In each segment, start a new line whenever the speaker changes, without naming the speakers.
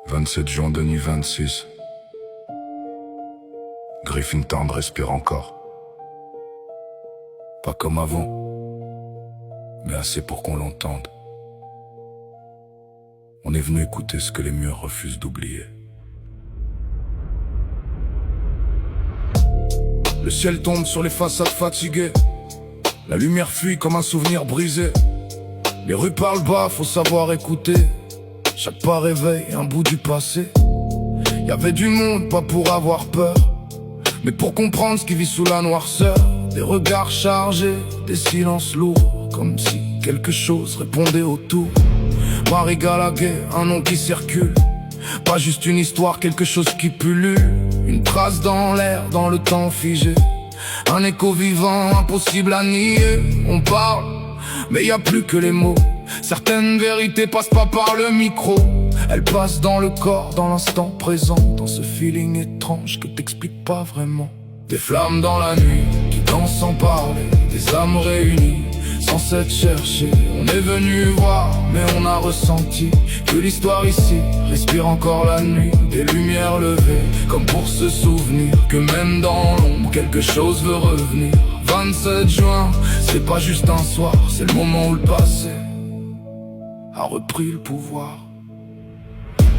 27 juin 2026. Griffintown respire encore. Pas comme avant, mais assez pour qu'on l'entende. On est venu écouter ce que les murs refusent d'oublier. Le ciel tombe sur les façades fatiguées. La lumière fuit comme un souvenir brisé. Les rues parlent bas, faut savoir écouter. Chaque pas réveille un bout du passé. Y'avait du monde, pas pour avoir peur, mais pour comprendre ce qui vit sous la noirceur. Des regards chargés, des silences lourds, comme si quelque chose répondait autour. Marie Gallagher, un nom qui circule, pas juste une histoire, quelque chose qui pullule. Une trace dans l'air, dans le temps figé, un écho vivant, impossible à nier. On parle, mais y a plus que les mots. Certaines vérités passent pas par le micro. Elles passent dans le corps, dans l'instant présent, dans ce feeling étrange que t'expliques pas vraiment. Des flammes dans la nuit, qui dansent sans parler, des âmes réunies, sans s'être cherchées. On est venu voir, mais on a ressenti que l'histoire ici respire encore la nuit. Des lumières levées, comme pour se souvenir que même dans l'ombre, quelque chose veut revenir. 27 juin, c'est pas juste un soir, c'est le moment où le passé a repris le pouvoir.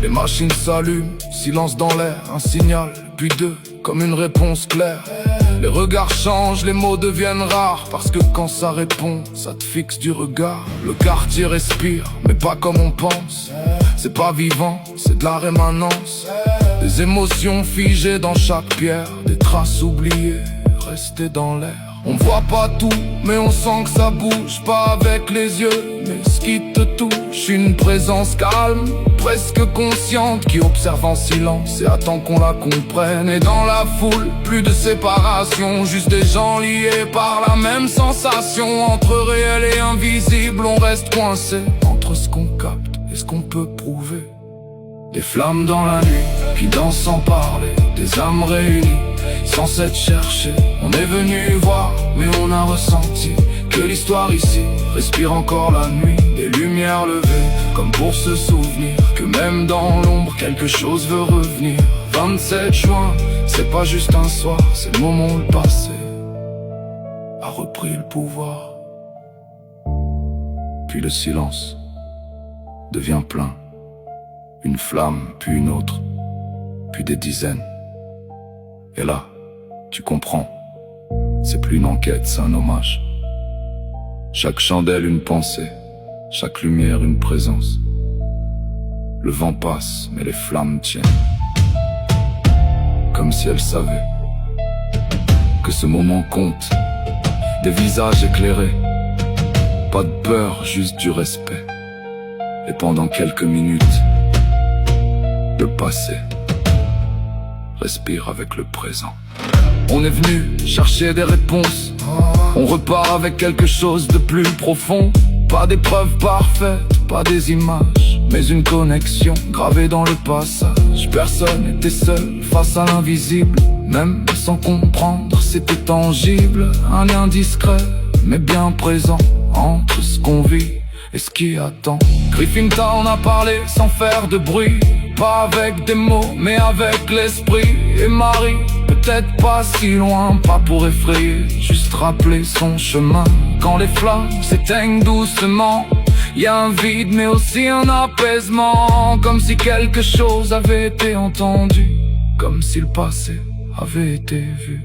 Les machines s'allument, silence dans l'air, un signal, puis deux, comme une réponse claire. Les regards changent, les mots deviennent rares, parce que quand ça répond, ça te fixe du regard. Le quartier respire, mais pas comme on pense. C'est pas vivant, c'est de la rémanence. Des émotions figées dans chaque pierre, des traces oubliées, restées dans l'air. On voit pas tout, mais on sent que ça bouge, pas avec les yeux, mais ce qui te touche. Une présence calme, presque consciente, qui observe en silence et attend qu'on la comprenne. Et dans la foule, plus de séparation, juste des gens liés par la même sensation. Entre réel et invisible, on reste coincé entre ce qu'on capte et ce qu'on peut prouver. Des flammes dans la nuit, qui dansent sans parler, des âmes réunies, sans s'être cherchées. On est venu voir, mais on a ressenti que l'histoire ici respire encore la nuit. Des lumières levées, comme pour se souvenir que même dans l'ombre, quelque chose veut revenir. 27 juin, c'est pas juste un soir, c'est le moment où le passé a repris le pouvoir. Puis le silence devient plein. Une flamme, puis une autre, puis des dizaines. Et là, tu comprends, c'est plus une enquête, c'est un hommage. Chaque chandelle une pensée, chaque lumière une présence. Le vent passe, mais les flammes tiennent. Comme si elles savaient que ce moment compte. Des visages éclairés, pas de peur, juste du respect. Et pendant quelques minutes, le passé respire avec le présent. On est venu chercher des réponses, on repart avec quelque chose de plus profond. Pas des preuves parfaites, pas des images, mais une connexion gravée dans le passage. Personne n'était seul face à l'invisible, même sans comprendre c'était tangible. Un lien discret, mais bien présent, entre ce qu'on vit et ce qui attend. Griffintown a parlé sans faire de bruit, pas avec des mots, mais avec l'esprit. Et Marie, peut-être pas si loin, pas pour effrayer, juste rappeler son chemin. Quand les flammes s'éteignent doucement, y a un vide mais aussi un apaisement. Comme si quelque chose avait été entendu, comme si le passé avait été vu.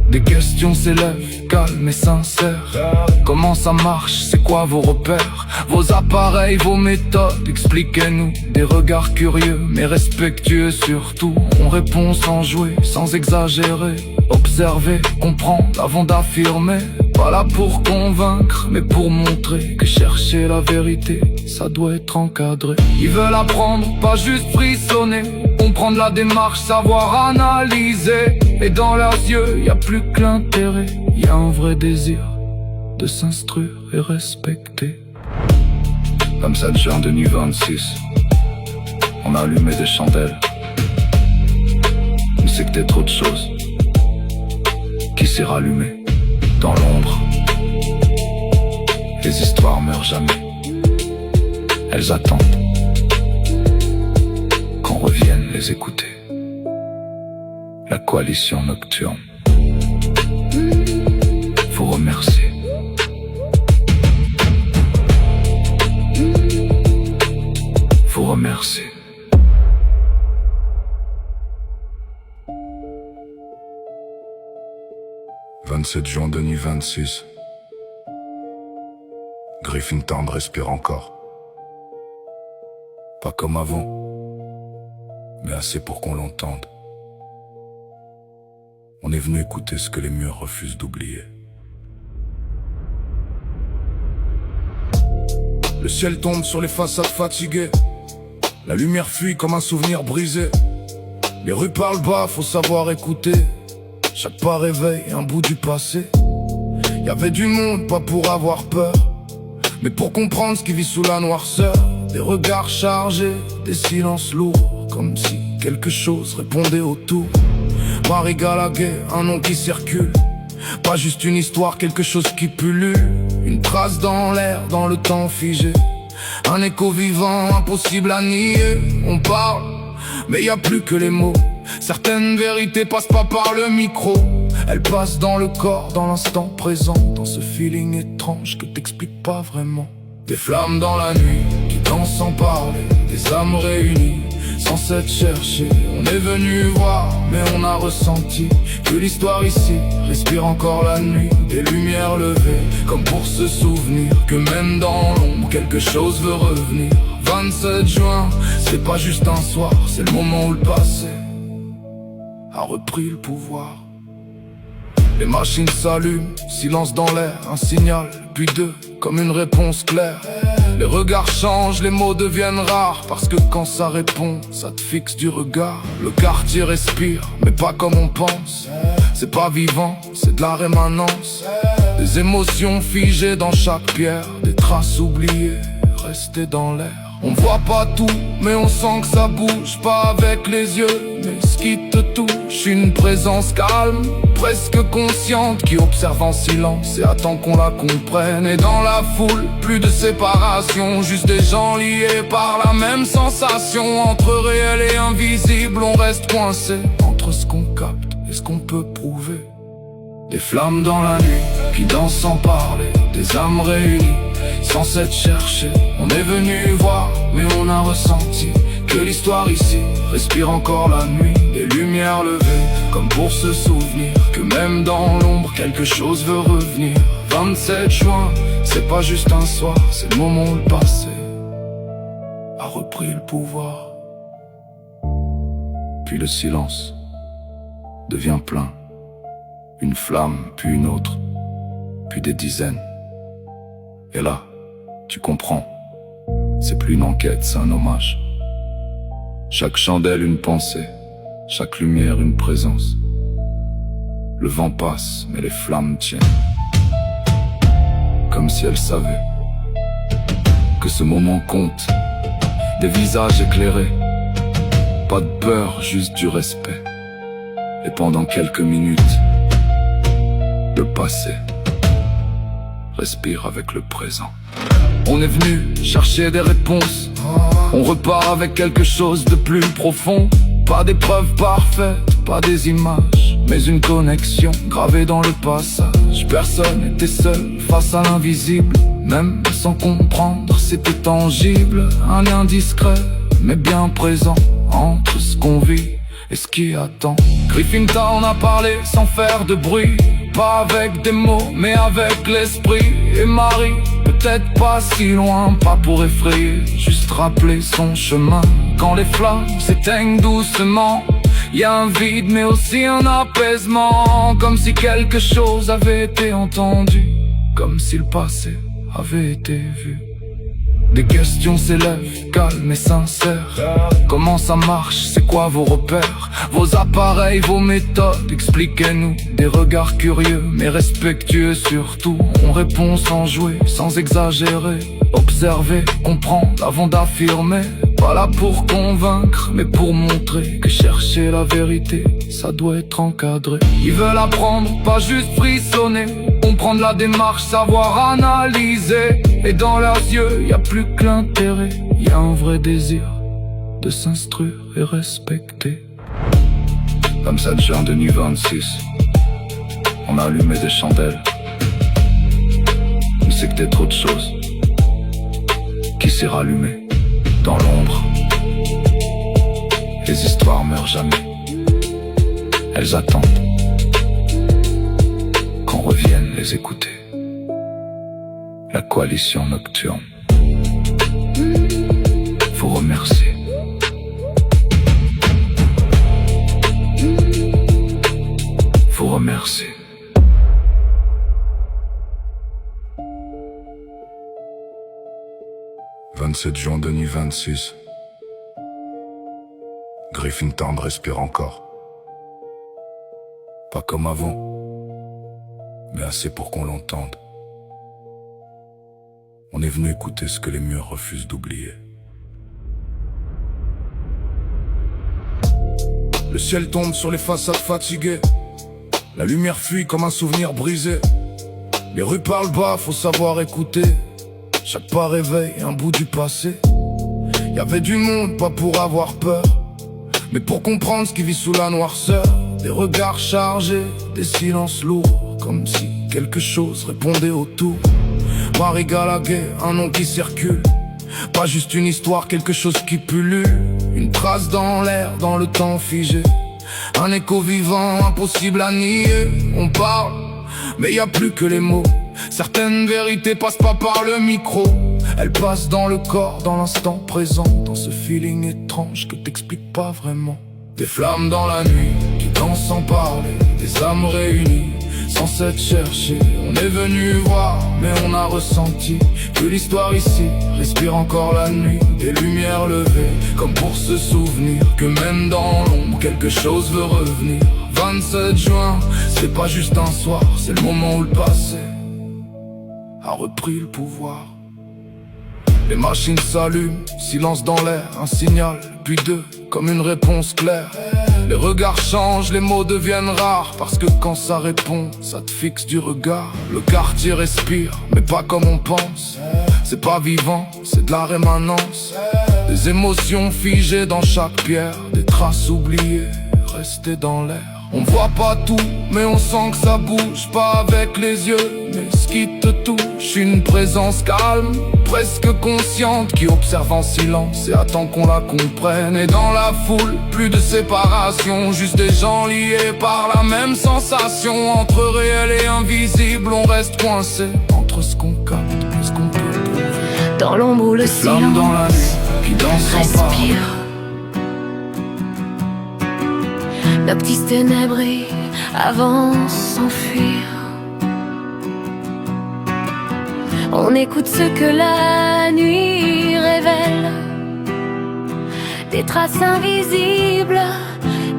Des questions s'élèvent, calmes et sincères. Comment ça marche, c'est quoi vos repères, vos appareils, vos méthodes, expliquez-nous. Des regards curieux mais respectueux surtout. On répond sans jouer, sans exagérer. Observer, comprendre avant d'affirmer. Pas là pour convaincre, mais pour montrer que chercher la vérité, ça doit être encadré. Ils veulent apprendre, pas juste frissonner. Comprendre la démarche, savoir analyser. Et dans leurs yeux, y a plus que l'intérêt, y a un vrai désir de s'instruire et respecter. 27 juin 2026, on a allumé des chandelles, mais c'est peut-être autre chose qui s'est rallumé dans l'ombre. Les histoires meurent jamais, elles attendent les écouter. La coalition nocturne. Faut remercier. Faut remercier. « 27 juin 2026. Griffintown respire encore. Pas comme avant, mais assez pour qu'on l'entende. On est venu écouter ce que les murs refusent d'oublier. Le ciel tombe sur les façades fatiguées. La lumière fuit comme un souvenir brisé. Les rues parlent bas, faut savoir écouter. Chaque pas réveille un bout du passé. Y avait du monde, pas pour avoir peur, mais pour comprendre ce qui vit sous la noirceur. Des regards chargés, des silences lourds, comme si quelque chose répondait autour. Marie Galaguet, un nom qui circule, pas juste une histoire, quelque chose qui pullule. Une trace dans l'air, dans le temps figé, un écho vivant, impossible à nier. On parle, mais y a plus que les mots. Certaines vérités passent pas par le micro. Elles passent dans le corps, dans l'instant présent, dans ce feeling étrange que t'expliques pas vraiment. Des flammes dans la nuit, qui dansent sans parler, des âmes réunies, sans s'être cherchées. On est venu voir, mais on a ressenti que l'histoire ici respire encore la nuit. Des lumières levées, comme pour se souvenir que même dans l'ombre, quelque chose veut revenir. 27 juin, c'est pas juste un soir, c'est le moment où le passé a repris le pouvoir. Les machines s'allument, silence dans l'air, un signal, puis deux, comme une réponse claire. Les regards changent, les mots deviennent rares, parce que quand ça répond, ça te fixe du regard. Le quartier respire, mais pas comme on pense. C'est pas vivant, c'est de la rémanence. Des émotions figées dans chaque pierre, des traces oubliées, restées dans l'air. On voit pas tout, mais on sent que ça bouge, pas avec les yeux, mais ce qui te touche. Une présence calme, presque consciente, qui observe en silence et attend qu'on la comprenne. Et dans la foule, plus de séparation, juste des gens liés par la même sensation. Entre réel et invisible, on reste coincé entre ce qu'on capte et ce qu'on peut prouver. Des flammes dans la nuit, qui dansent sans parler, des âmes réunies, sans s'être cherchées. On est venu voir, mais on a ressenti que l'histoire ici respire encore la nuit. Des lumières levées, comme pour se souvenir que même dans l'ombre, quelque chose veut revenir. 27 juin, c'est pas juste un soir, c'est le moment où le passé a repris le pouvoir. Puis le silence devient plein. Une flamme, puis une autre, puis des dizaines. Et là, tu comprends, c'est plus une enquête, c'est un hommage. Chaque chandelle une pensée, chaque lumière une présence. Le vent passe, mais les flammes tiennent. Comme si elles savaient que ce moment compte. Des visages éclairés, pas de peur, juste du respect. Et pendant quelques minutes, le passé respire avec le présent. On est venu chercher des réponses, on repart avec quelque chose de plus profond. Pas des preuves parfaites, pas des images, mais une connexion gravée dans le passage. Personne n'était seul face à l'invisible, même sans comprendre c'était tangible. Un lien discret, mais bien présent, entre ce qu'on vit et ce qui attend. Griffintown a parlé sans faire de bruit, pas avec des mots, mais avec l'esprit. Et Marie, peut-être pas si loin, pas pour effrayer, juste rappeler son chemin. Quand les flammes s'éteignent doucement, y a un vide mais aussi un apaisement. Comme si quelque chose avait été entendu, comme si le passé avait été vu. Des questions s'élèvent, calmes et sincères. Comment ça marche, c'est quoi vos repères, vos appareils, vos méthodes, expliquez-nous. Des regards curieux mais respectueux surtout. On répond sans jouer, sans exagérer. Observer, comprendre avant d'affirmer. Pas là pour convaincre, mais pour montrer que chercher la vérité, ça doit être encadré. Ils veulent apprendre, pas juste frissonner. Comprendre la démarche, savoir analyser. Et dans leurs yeux, y a plus que l'intérêt, y a un vrai désir de s'instruire et respecter. 27 juin 2026, on a allumé des chandelles. Mais c'est que des trop de choses qui s'est rallumé dans l'ombre. Les histoires meurent jamais, elles attendent qu'on revienne les écouter. La coalition nocturne vous remercie. Vous remercie. « 27 juin 2026. Griffintown respire encore. Pas comme avant, mais assez pour qu'on l'entende. On est venu écouter ce que les murs refusent d'oublier. Le ciel tombe sur les façades fatiguées. La lumière fuit comme un souvenir brisé. Les rues parlent bas, faut savoir écouter. Chaque pas réveille un bout du passé. Y avait du monde, pas pour avoir peur, mais pour comprendre ce qui vit sous la noirceur. Des regards chargés, des silences lourds, comme si quelque chose répondait autour. Marie Galaguet, un nom qui circule, pas juste une histoire, quelque chose qui pullule. Une trace dans l'air, dans le temps figé, un écho vivant, impossible à nier. On parle, mais y a plus que les mots. Certaines vérités passent pas par le micro. Elles passent dans le corps, dans l'instant présent, dans ce feeling étrange que t'expliques pas vraiment. Des flammes dans la nuit, qui dansent sans parler, des âmes réunies, sans s'être cherchées. On est venu voir, mais on a ressenti que l'histoire ici respire encore la nuit. Des lumières levées, comme pour se souvenir que même dans l'ombre, quelque chose veut revenir. 27 juin, c'est pas juste un soir, c'est le moment où le passé a repris le pouvoir. Les machines s'allument, silence dans l'air, un signal, puis deux, comme une réponse claire. Les regards changent, les mots deviennent rares, parce que quand ça répond, ça te fixe du regard. Le quartier respire, mais pas comme on pense. C'est pas vivant, c'est de la rémanence. Des émotions figées dans chaque pierre, des traces oubliées, restées dans l'air. On voit pas tout, mais on sent que ça bouge, pas avec les yeux, mais ce qui te touche. Une présence calme, presque consciente, qui observe en silence et attend qu'on la comprenne. Et dans la foule, plus de séparation, juste des gens liés par la même sensation. Entre réel et invisible, on reste coincé entre ce qu'on capte et ce qu'on peut prouver.
Dans l'ombre où le silence
flammes dans la nuit, qui dansent sans parler.
respire. Nos petites ténèbres avancent sans fuir. On écoute ce que la nuit révèle, des traces invisibles,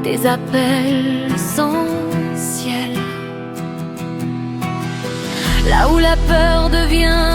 des appels sans ciel. Là où la peur devient